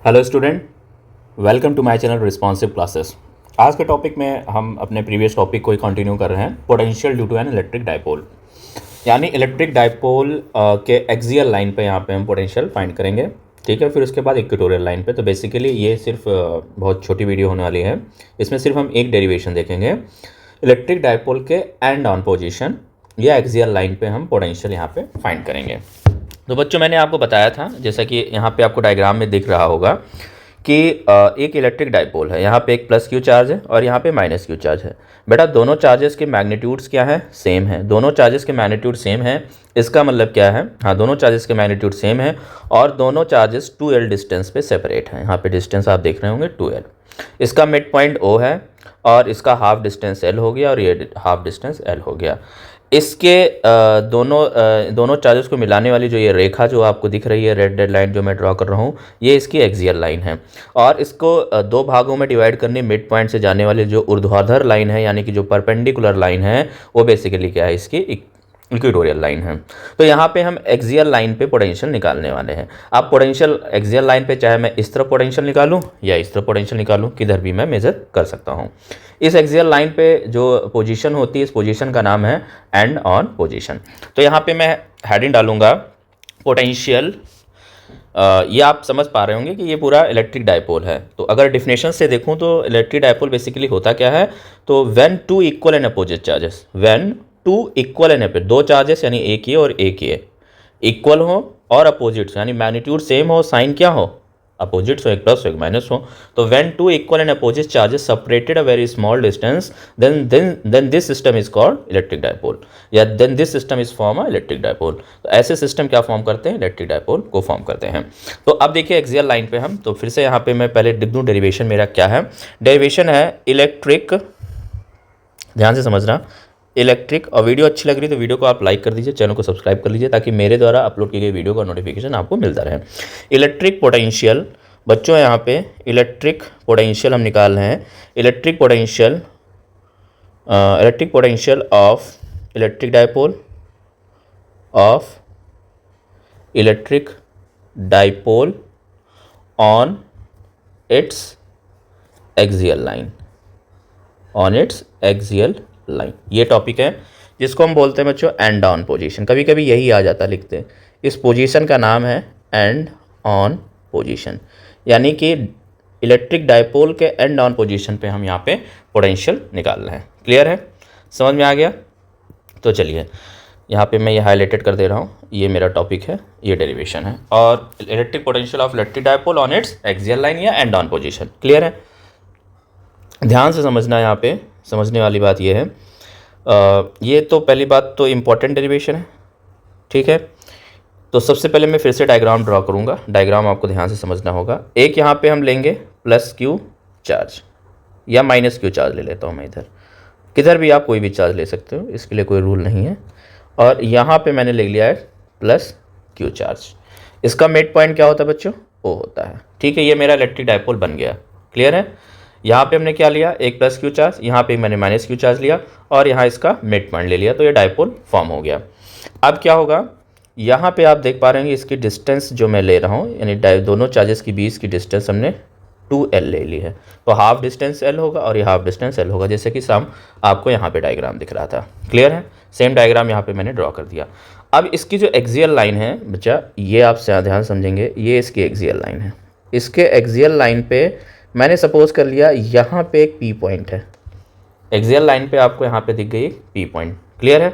Hello student, welcome to my channel responsive classes. आज के topic में हम अपने प्रीवियस टॉपिक को ही कंटिन्यू कर रहे हैं, potential due to an electric dipole. यानी इलेक्ट्रिक डाइपोल के एक्सियल लाइन पे यहाँ पे हम पोटेंशियल फाइंड करेंगे। ठीक है, फिर उसके बाद इक्वेटोरियल लाइन पे। तो बेसिकली ये सिर्फ बहुत छोटी वीडियो होने वाली है। इसमें सिर्फ हम एक डेरिवेशन देखेंगे, इलेक्ट्रिक डाइपोल के एंड ऑन पोजिशन या एक्सियल लाइन पे हम पोटेंशियल यहाँ पे फाइंड करेंगे। तो बच्चों, मैंने आपको बताया था, जैसा कि यहाँ पे आपको डायग्राम में दिख रहा होगा कि एक इलेक्ट्रिक डाइपोल है। यहाँ पे एक प्लस क्यू चार्ज है और यहाँ पे माइनस क्यू चार्ज है। बेटा, दोनों चार्जेस के मैग्नीट्यूड्स क्या है? सेम है। दोनों चार्जेस के मैग्नीट्यूड सेम है, इसका मतलब क्या है? हाँ, दोनों चार्जेस के मैग्नीट्यूड सेम है और दोनों चार्जेस 2l डिस्टेंस पे सेपरेट हैं। यहाँ पे डिस्टेंस आप देख रहे होंगे 2l। इसका मिड पॉइंट O है और इसका हाफ डिस्टेंस L हो गया और ये हाफ डिस्टेंस L हो गया। इसके दोनों चार्जेस को मिलाने वाली जो ये रेखा जो आपको दिख रही है, रेड लाइन जो मैं ड्रॉ कर रहा हूँ, ये इसकी एक्सियल लाइन है। और इसको दो भागों में डिवाइड करनी, मिड पॉइंट से जाने वाली जो ऊर्ध्वाधर लाइन है, यानी कि जो परपेंडिकुलर लाइन है, वो बेसिकली क्या है? इसकी इक्वेटोरियल लाइन है। तो यहाँ पे हम एक्सियल लाइन पे पोटेंशियल निकालने वाले हैं। अब पोटेंशियल एक्सियल लाइन पे चाहे मैं इस तरफ पोटेंशियल निकालूं या इस तरफ पोटेंशियल निकालूं, किधर भी मैं मेजर कर सकता हूँ। इस एक्सियल लाइन पे जो पोजीशन होती है, इस पोजीशन का नाम है एंड ऑन पोजीशन। तो यहाँ पे मैं हेडिंग डालूंगा पोटेंशियल। ये आप समझ पा रहे होंगे कि ये पूरा इलेक्ट्रिक डाइपोल है। तो अगर डिफिनेशन से देखूँ तो इलेक्ट्रिक डाइपोल बेसिकली होता क्या है? तो when two equal and opposite charges, when two equal and opposite, दो चार्जेस यानी एक ये और एक ये इक्वल हो और अपोजिट्स यानी मैग्नीट्यूड सेम हो, साइन क्या हो? अपोजिट्स हो, एक प्लस हो एक माइनस हो। तो when two equal and opposite charges separated a very small distance, then this system is called electric dipole, या then this system is form a electric dipole. तो ऐसे सिस्टम क्या फॉर्म करते हैं? इलेक्ट्रिक डाइपोल को form करते हैं। तो अब देखिए एक्सियल लाइन पे हम, तो फिर से यहाँ पे मैं पहले लिख दूँ डेरिवेशन मेरा क्या है। डेरिवेशन है इलेक्ट्रिक, ध्यान से समझना, इलेक्ट्रिक। और वीडियो अच्छी लग रही तो वीडियो को आप लाइक कर दीजिए, चैनल को सब्सक्राइब कर लीजिए, ताकि मेरे द्वारा अपलोड की गई वीडियो का नोटिफिकेशन आपको मिलता रहे। इलेक्ट्रिक पोटेंशियल बच्चों, यहाँ पे इलेक्ट्रिक पोटेंशियल हम निकाल रहे हैं। Electric potential of electric dipole, of electric dipole on it's axial line, on it's axial line. ये टॉपिक है जिसको हम बोलते हैं बच्चों एंड ऑन पोजीशन। कभी कभी यही आ जाता लिखते हैं। इस पोजीशन का नाम है एंड ऑन पोजीशन, यानी कि इलेक्ट्रिक डाइपोल के एंड ऑन पोजीशन पे हम यहाँ पे पोटेंशियल निकाल रहे हैं। क्लियर है? समझ में आ गया? तो चलिए यहाँ पे मैं ये हाईलाइटेड कर दे रहा हूँ, ये मेरा टॉपिक है, ये डेरिवेशन है। और electric potential of electric dipole on it's axial line या एंड ऑन पोजीशन। क्लियर है? ध्यान से समझना, यहाँ पे समझने वाली बात ये है। ये तो पहली बात तो इम्पॉर्टेंट डेरिवेशन है। ठीक है, तो सबसे पहले मैं फिर से डायग्राम ड्रॉ करूँगा। डायग्राम आपको ध्यान से समझना होगा। एक यहाँ पे हम लेंगे प्लस क्यू चार्ज या माइनस क्यू चार्ज ले लेता हूँ मैं इधर, किधर भी आप कोई भी चार्ज ले सकते हो, इसके लिए कोई रूल नहीं है। और यहाँ पे मैंने ले लिया है प्लस क्यू चार्ज। इसका मिड पॉइंट क्या होता है बच्चों? O होता है। ठीक है, ये मेरा इलेक्ट्रिक डाइपोल बन गया। क्लियर है? यहाँ पे हमने क्या लिया? एक प्लस क्यू चार्ज, यहाँ पे मैंने माइनस क्यू चार्ज लिया और यहाँ इसका मिड पॉइंट ले लिया, तो ये डाइपोल फॉर्म हो गया। अब क्या होगा? यहाँ पे आप देख पा रहे हैं इसकी डिस्टेंस जो मैं ले रहा हूँ, यानी दोनों चार्जेस के बीच की डिस्टेंस हमने 2l ले ली है। तो हाफ डिस्टेंस l होगा और ये हाफ डिस्टेंस l होगा, जैसे कि साम आपको यहाँ पे डायग्राम दिख रहा था। क्लियर है? सेम डायग्राम यहाँ पे मैंने ड्रॉ कर दिया। अब इसकी जो एक्सियल लाइन है बच्चा, ये आप ध्यान समझेंगे, ये इसकी एक्सियल लाइन है। इसके एक्सियल लाइन पे मैंने सपोज कर लिया यहाँ पे एक P पॉइंट है। एक्सियल लाइन पे आपको यहाँ पे दिख गई P पॉइंट। क्लियर है?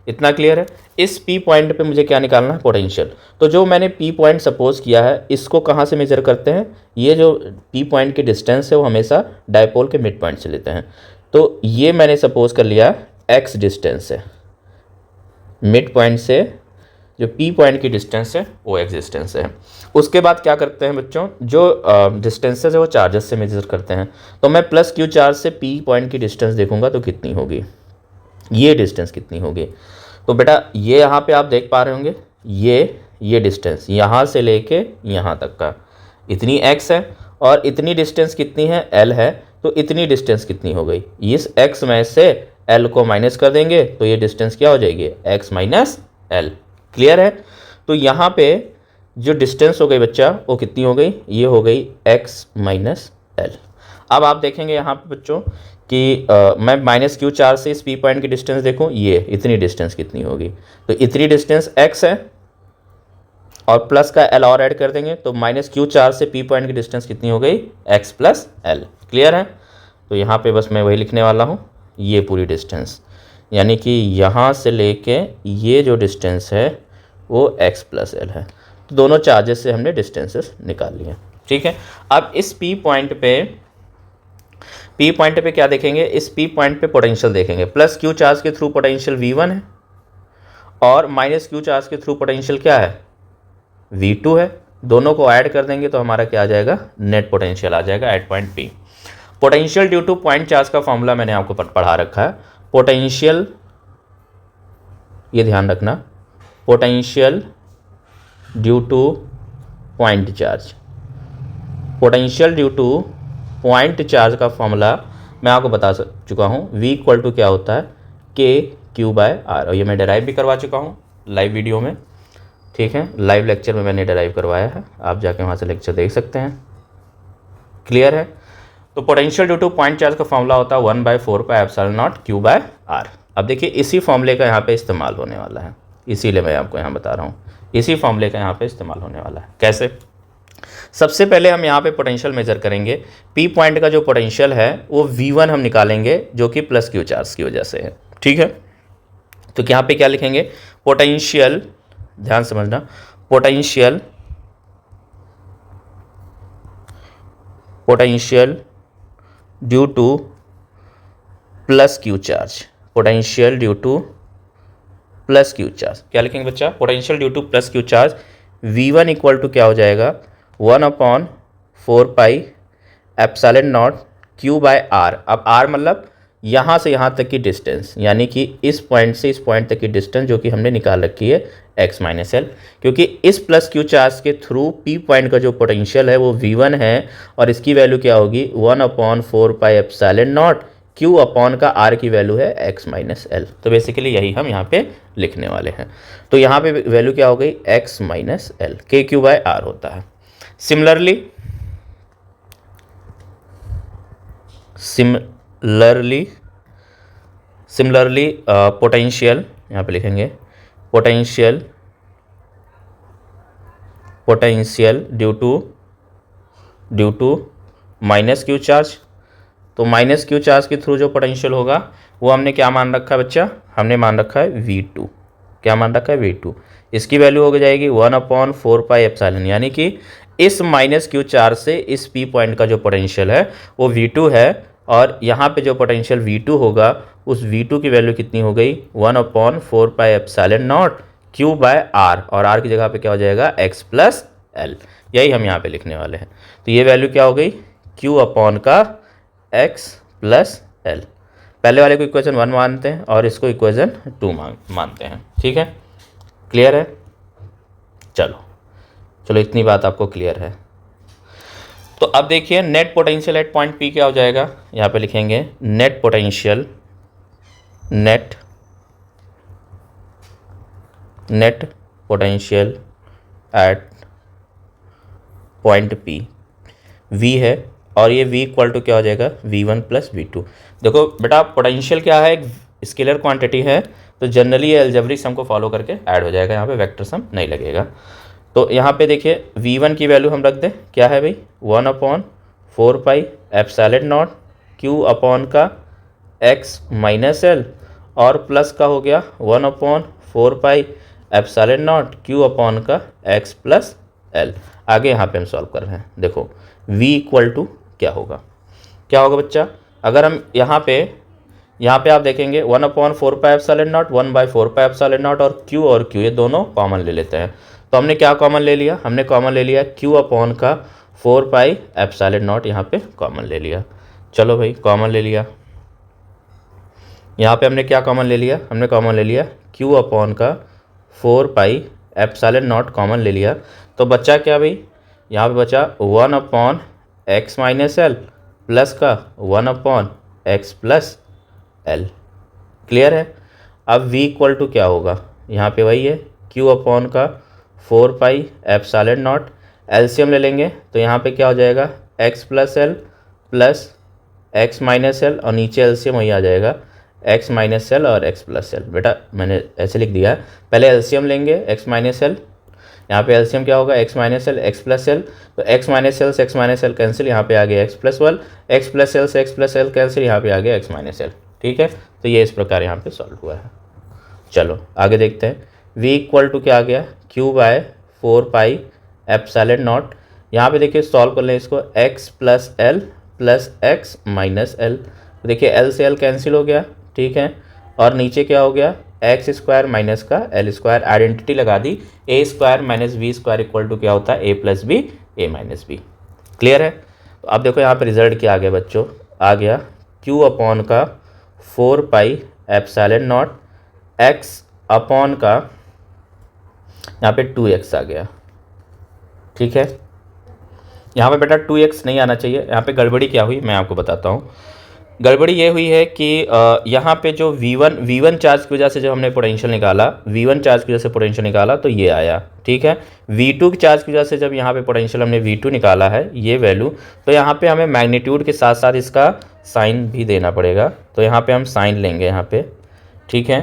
इतना क्लियर है? इस P पॉइंट पे मुझे क्या निकालना है? पोटेंशियल। तो जो मैंने P पॉइंट सपोज किया है, इसको कहाँ से मेजर करते हैं? ये जो P पॉइंट की डिस्टेंस है वो हमेशा डाइपोल के मिड पॉइंट से लेते हैं। तो ये मैंने सपोज कर लिया x डिस्टेंस है, मिड पॉइंट से जो P पॉइंट की डिस्टेंस है वो x डिस्टेंस है। उसके बाद क्या करते हैं बच्चों? जो डिस्टेंसेस है वो चार्जेस से मेजर करते हैं। तो मैं प्लस क्यू चार्ज से P पॉइंट की डिस्टेंस देखूंगा तो कितनी होगी, ये डिस्टेंस कितनी होगी? तो बेटा ये यहाँ पे आप देख पा रहे होंगे, ये डिस्टेंस यहाँ से लेके यहाँ तक का इतनी x है और इतनी डिस्टेंस कितनी है? l है। तो इतनी डिस्टेंस कितनी हो गई? इस x में से l को माइनस कर देंगे तो ये डिस्टेंस क्या हो जाएगी? x minus l। क्लियर है? तो यहाँ पे जो डिस्टेंस हो गई बच्चा वो कितनी हो गई, ये हो गई x माइनस एल। अब आप देखेंगे यहाँ पे बच्चों कि मैं माइनस क्यू चार्ज से इस पी पॉइंट की डिस्टेंस देखूँ, ये इतनी डिस्टेंस कितनी होगी, तो इतनी डिस्टेंस x है और प्लस का l और ऐड कर देंगे तो माइनस क्यू चार्ज से पी पॉइंट की डिस्टेंस कितनी हो गई, x प्लस एल। क्लियर है? तो यहाँ पे बस मैं वही लिखने वाला हूँ, ये पूरी डिस्टेंस, यानी कि यहाँ से लेके ये जो डिस्टेंस है वो x प्लस एल है। तो दोनों चार्जेस से हमने डिस्टेंसेस निकाल लिए। ठीक है, अब इस P पॉइंट पे क्या देखेंगे, इस P पॉइंट पे पोटेंशियल देखेंगे। प्लस क्यू चार्ज के थ्रू पोटेंशियल V1 है और माइनस क्यू चार्ज के थ्रू पोटेंशियल क्या है, V2 है। दोनों को ऐड कर देंगे तो हमारा क्या आ जाएगा, नेट पोटेंशियल आ जाएगा at point P। Potential due to point charge का फॉर्मूला मैंने आपको पढ़ा रखा है। पोटेंशियल, ये ध्यान रखना, potential due to point charge, potential due to point charge का फॉर्मूला मैं आपको बता चुका हूँ। V इक्वल टू क्या होता है, KQ बाय R, और ये मैं डेराइव भी करवा चुका हूँ लाइव वीडियो में। ठीक है, लाइव लेक्चर में मैंने डेराइव करवाया है, आप जाके वहाँ से लेक्चर देख सकते हैं। क्लियर है? तो potential due to point charge का फॉर्मूला होता है 1/4πε0 Q बाय R। अब देखिए इसी फॉर्मूले का यहाँ पे इस्तेमाल होने वाला है, इसीलिए मैं आपको यहाँ बता रहा हूँ, इसी फॉर्मूले का यहाँ पे इस्तेमाल होने वाला है। कैसे? सबसे पहले हम यहाँ पे पोटेंशियल मेजर करेंगे। P पॉइंट का जो पोटेंशियल है वो V1 हम निकालेंगे, जो कि प्लस क्यू चार्ज की वजह से है। ठीक है, तो यहाँ पे क्या लिखेंगे, पोटेंशियल, ध्यान समझना, potential due to plus Q charge, potential due to plus Q charge क्या लिखेंगे बच्चा, potential due to plus Q charge V1 equal to क्या हो जाएगा, 1/4πε0 Q बाय R। अब R मतलब यहाँ से यहाँ तक की डिस्टेंस, यानी कि इस पॉइंट से इस पॉइंट तक की डिस्टेंस जो कि हमने निकाल रखी है x माइनस एल, क्योंकि इस प्लस क्यू चार्ज के थ्रू P पॉइंट का जो पोटेंशियल है वो V1 है और इसकी वैल्यू क्या होगी, 1/4πε0 Q अपॉन का R की वैल्यू है x माइनस एल। तो बेसिकली यही हम यहाँ पे लिखने वाले हैं। तो यहाँ पे वैल्यू क्या हो गई, x minus L, KQ by R होता है। सिमिलरली पोटेंशियल, यहाँ पे लिखेंगे potential due to minus Q charge. तो माइनस क्यू चार्ज के थ्रू जो पोटेंशियल होगा वो हमने क्या मान रखा है बच्चा, हमने मान रखा है V2। क्या मान रखा है, V2। इसकी वैल्यू हो जाएगी 1/4πε, यानी कि इस माइनस क्यू चार्ज से इस P पॉइंट का जो पोटेंशियल है वो V2 है और यहाँ पे जो पोटेंशियल V2 होगा उस V2 की वैल्यू कितनी हो गई, 1/4πε0 Q बाय R, और R की जगह पे क्या हो जाएगा, x प्लस एल। यही हम यहाँ पे लिखने वाले हैं। तो ये वैल्यू क्या हो गई, Q अपॉन का x प्लस एल। पहले वाले को इक्वेशन 1 मानते हैं और इसको इक्वेशन 2 मानते हैं। ठीक है, क्लियर है? चलो इतनी बात आपको क्लियर है। तो अब देखिए net potential at point P क्या हो जाएगा, यहाँ पे लिखेंगे net potential at point P V है और ये V इक्वल टू क्या हो जाएगा, V1 प्लस V2। देखो बेटा पोटेंशियल क्या है, एक स्केलर क्वांटिटी है, तो जनरली ये अलजेब्रिक सम को फॉलो करके ऐड हो जाएगा, यहाँ पे वेक्टर सम नहीं लगेगा। तो यहाँ पे देखिए V1 की वैल्यू हम रख दें, क्या है भाई, 1/4πε0 Q अपॉन का x माइनस एल और प्लस का हो गया 1/4πε0 Q अपॉन का x प्लस एल। आगे यहाँ पे हम सॉल्व कर रहे हैं। देखो V इक्वल टू क्या होगा बच्चा, अगर हम यहाँ पे आप देखेंगे 1/4πε0 1/4πε0 और Q ये दोनों कॉमन ले लेते हैं। तो हमने क्या कॉमन ले लिया, हमने कॉमन ले लिया Q अपॉन का 4πε0, यहाँ पे कॉमन ले लिया। चलो भाई कॉमन ले लिया, यहाँ पे हमने क्या कॉमन ले लिया, हमने कॉमन ले लिया Q अपॉन का 4πε0 कॉमन ले लिया। तो बच्चा क्या भाई, यहाँ पे बचा 1/x माइनस एल प्लस का 1/x प्लस एल। क्लियर है? अब V इक्वल टू क्या होगा, यहाँ पे वही है Q अपॉन का 4 पाई एप्सिलॉन नॉट, एलसीएम ले लेंगे तो यहाँ पे क्या हो जाएगा x plus L plus X minus L, और नीचे एलसीएम वही आ जाएगा x माइनस एल और x प्लस एल। बेटा मैंने ऐसे लिख दिया है, पहले एलसीएम लेंगे x माइनस एल, यहाँ पे एलसीएम क्या होगा x minus L x plus L, तो x माइनस एल से x माइनस एल कैंसिल, यहाँ पे आ गया x plus one, x plus L से x प्लस एल कैंसिल, यहाँ पे आ गया x माइनस एल। ठीक है, तो ये इस प्रकार यहाँ पे सॉल्व हुआ है। चलो आगे देखते हैं, v इक्वल टू क्या आ गया q by 4 pi epsilon nought. यहाँ पे देखिए सॉल्व कर लें इसको, x plus L plus X minus L, तो देखिए एल से एल कैंसिल हो गया, ठीक है, और नीचे क्या हो गया एक्स स्क्वायर माइनस का एल स्क्वायर, आइडेंटिटी लगा दी, A square minus B square equal to क्या होता है A plus B A minus B. Clear है? तो अब देखो यहाँ पे रिजल्ट क्या आ गया बच्चों, आ गया q अपॉन का 4 pi epsilon not x upon का यहाँ पे 2x आ गया। ठीक है, यहाँ पे बेटा 2x नहीं आना चाहिए, यहाँ पे गड़बड़ी क्या हुई मैं आपको बताता हूँ। गड़बड़ी ये हुई है कि यहाँ पे जो V1 चार्ज की वजह से जब हमने पोटेंशियल निकाला, V1 चार्ज की वजह से पोटेंशियल निकाला तो ये आया। ठीक है, V2 की चार्ज की वजह से जब यहाँ पे पोटेंशियल हमने V2 निकाला है ये वैल्यू, तो यहाँ पे हमें मैग्नीट्यूड के साथ साथ इसका साइन भी देना पड़ेगा, तो यहाँ पे हम साइन लेंगे यहाँ पे। ठीक है,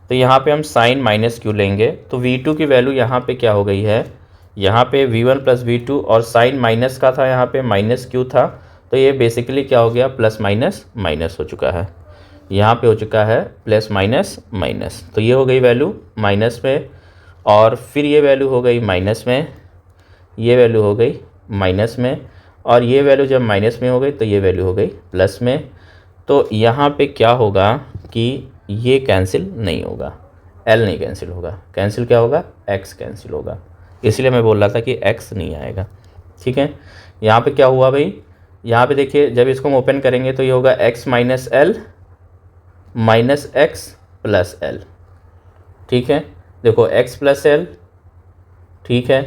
तो यहाँ पे हम साइन माइनस क्यू लेंगे, तो V2 की वैल्यू यहाँ पे क्या हो गई है, यहाँ पे V1 प्लस V2 और साइन माइनस का था, यहाँ पे माइनस क्यू था, तो ये बेसिकली क्या हो गया प्लस माइनस माइनस हो चुका है, यहाँ पे हो चुका है प्लस माइनस माइनस, तो ये हो गई वैल्यू माइनस में, और फिर ये वैल्यू हो गई माइनस में, ये वैल्यू हो गई माइनस में, और ये वैल्यू जब माइनस में हो गई तो ये वैल्यू हो गई प्लस में। तो यहाँ पे क्या होगा कि ये कैंसिल नहीं होगा, L नहीं कैंसिल होगा, कैंसिल क्या होगा x कैंसिल होगा, इसलिए मैं बोल रहा था कि x नहीं आएगा। ठीक है, यहाँ पे क्या हुआ भाई, यहाँ पे देखिए जब इसको हम ओपन करेंगे तो ये होगा x minus L minus x plus L. ठीक है, देखो x प्लस एल, ठीक है,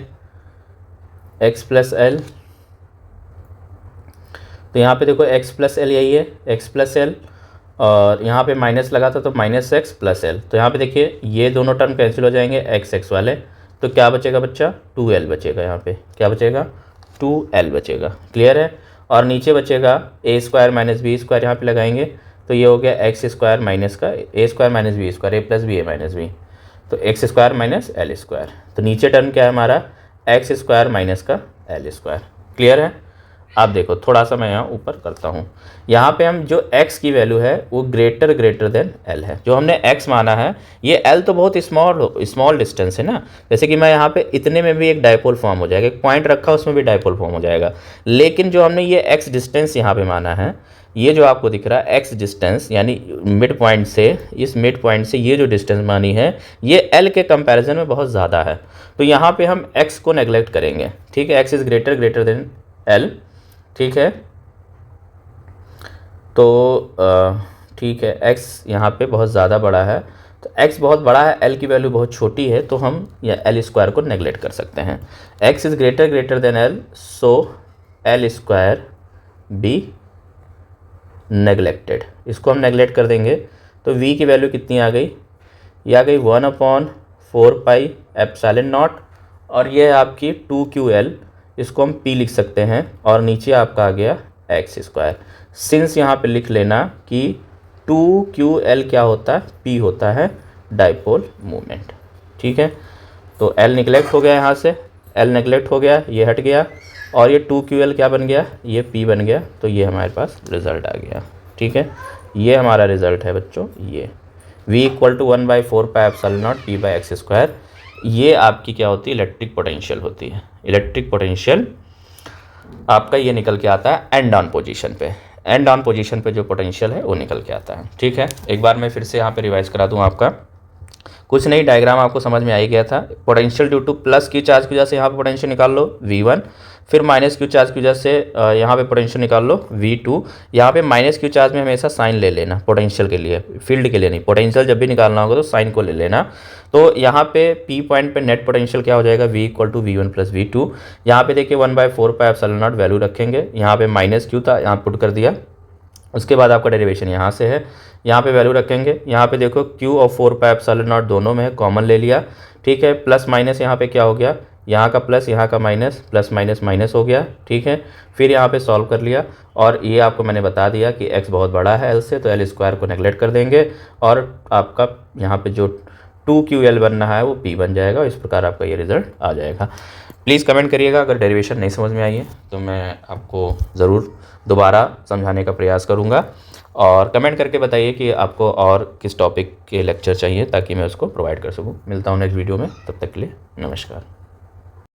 x प्लस एल, तो यहाँ पे देखो x प्लस एल यही है x प्लस एल, और यहाँ पे माइनस लगा था तो माइनस एक्स प्लस एल, तो यहाँ पे देखिए ये दोनों टर्म कैंसिल हो जाएंगे एक्स एक्स वाले, तो क्या बचेगा बच्चा 2l बचेगा, यहाँ पे क्या बचेगा 2l बचेगा। क्लियर है? और नीचे बचेगा ए स्क्वायर माइनस बी स्क्वायर, यहाँ पे लगाएंगे तो ये हो गया एक्स स्क्वायर माइनस का ए square minus B square, A plus B A minus B, तो x square minus L square, तो नीचे टर्म क्या है हमारा एक्स स्क्वायर माइनस का एल स्क्वायर। क्लियर है? आप देखो थोड़ा सा मैं यहाँ ऊपर करता हूँ, यहाँ पे हम जो x की वैल्यू है वो ग्रेटर देन l है, जो हमने x माना है, ये l तो बहुत स्मॉल डिस्टेंस है ना, जैसे कि मैं यहाँ पे इतने में भी एक डायपोल फॉर्म हो जाएगा, एक पॉइंट रखा उसमें भी डायपोल फॉर्म हो जाएगा, लेकिन जो हमने ये x डिस्टेंस यहाँ पे माना है, ये जो आपको दिख रहा है x डिस्टेंस यानी मिड पॉइंट से, इस मिड पॉइंट से ये जो डिस्टेंस मानी है ये l के कंपैरिजन में बहुत ज़्यादा है, तो यहाँ पे हम x को नेग्लेक्ट करेंगे। ठीक है, x is greater than l। ठीक है, तो ठीक है x यहाँ पे बहुत ज़्यादा बड़ा है, तो x बहुत बड़ा है, l की वैल्यू बहुत छोटी है, तो हम या l स्क्वायर को नेगलेक्ट कर सकते हैं। x is greater than l, so l square be neglected, इसको हम नेगलेक्ट कर देंगे, तो v की वैल्यू कितनी आ गई, ये आ गई 1/4 पाई एप्सिलॉन नॉट, और ये है आपकी 2ql, इसको हम p लिख सकते हैं, और नीचे आपका आ गया एक्स स्क्वायर। सिंस यहाँ पे लिख लेना कि 2ql क्या होता है, p होता है डाइपोल मोमेंट। ठीक है, तो l निगलेक्ट हो गया, यहाँ से l निगलेक्ट हो गया, ये हट गया, और ये 2ql क्या बन गया, ये p बन गया, तो ये हमारे पास रिज़ल्ट आ गया। ठीक है, ये हमारा रिज़ल्ट है बच्चों, ये v equal to 1/4 pi epsilon nought p by X square, ये आपकी क्या होती है इलेक्ट्रिक पोटेंशियल होती है। इलेक्ट्रिक पोटेंशियल आपका ये निकल के आता है एंड ऑन पोजीशन पे, एंड ऑन पोजीशन पे जो पोटेंशियल है वो निकल के आता है। ठीक है, एक बार मैं फिर से यहाँ पे रिवाइज करा दूँ, आपका कुछ नहीं, डायग्राम आपको समझ में आ ही गया था। पोटेंशियल ड्यू टू प्लस की चार्ज की वजह से यहाँ पे पोटेंशियल निकाल लो V1, फिर माइनस क्यू चार्ज की वजह से यहाँ पे पोटेंशियल निकाल लो V2। यहाँ पे माइनस क्यू चार्ज में हमेशा साइन ले लेना पोटेंशियल के लिए, फील्ड के लिए नहीं, पोटेंशियल जब भी निकालना होगा तो साइन को ले लेना। तो यहाँ पे P पॉइंट पे नेट पोटेंशियल क्या हो जाएगा, V equal to V1 plus V2। यहाँ पे देखिए 1/4 पाई एप्सिलॉन नॉट वैल्यू रखेंगे, यहाँ पे माइनस क्यू था, यहाँ पुट कर दिया, उसके बाद आपका डेरिवेशन यहाँ से है, यहाँ पे वैल्यू रखेंगे। यहाँ पे देखो Q और 4 पाई एप्सिलॉन नॉट दोनों में है, कॉमन ले लिया, ठीक है। प्लस माइनस यहाँ पे क्या हो गया, यहाँ का प्लस यहाँ का माइनस, प्लस माइनस माइनस हो गया, ठीक है। फिर यहाँ पे सॉल्व कर लिया और ये आपको मैंने बता दिया कि x बहुत बड़ा है l से, तो l स्क्वायर को नेगलेक्ट कर देंगे और आपका यहाँ पे जो 2QL बनना है वो P बन जाएगा। इस प्रकार आपका ये रिज़ल्ट आ जाएगा। प्लीज़ कमेंट करिएगा अगर डेरिवेशन नहीं समझ में आई है तो मैं आपको ज़रूर दोबारा समझाने का प्रयास करूँगा, और कमेंट करके बताइए कि आपको और किस टॉपिक के लेक्चर चाहिए ताकि मैं उसको प्रोवाइड कर सकूँ। मिलता हूँ नेक्स्ट वीडियो में, तब तक के लिए नमस्कार।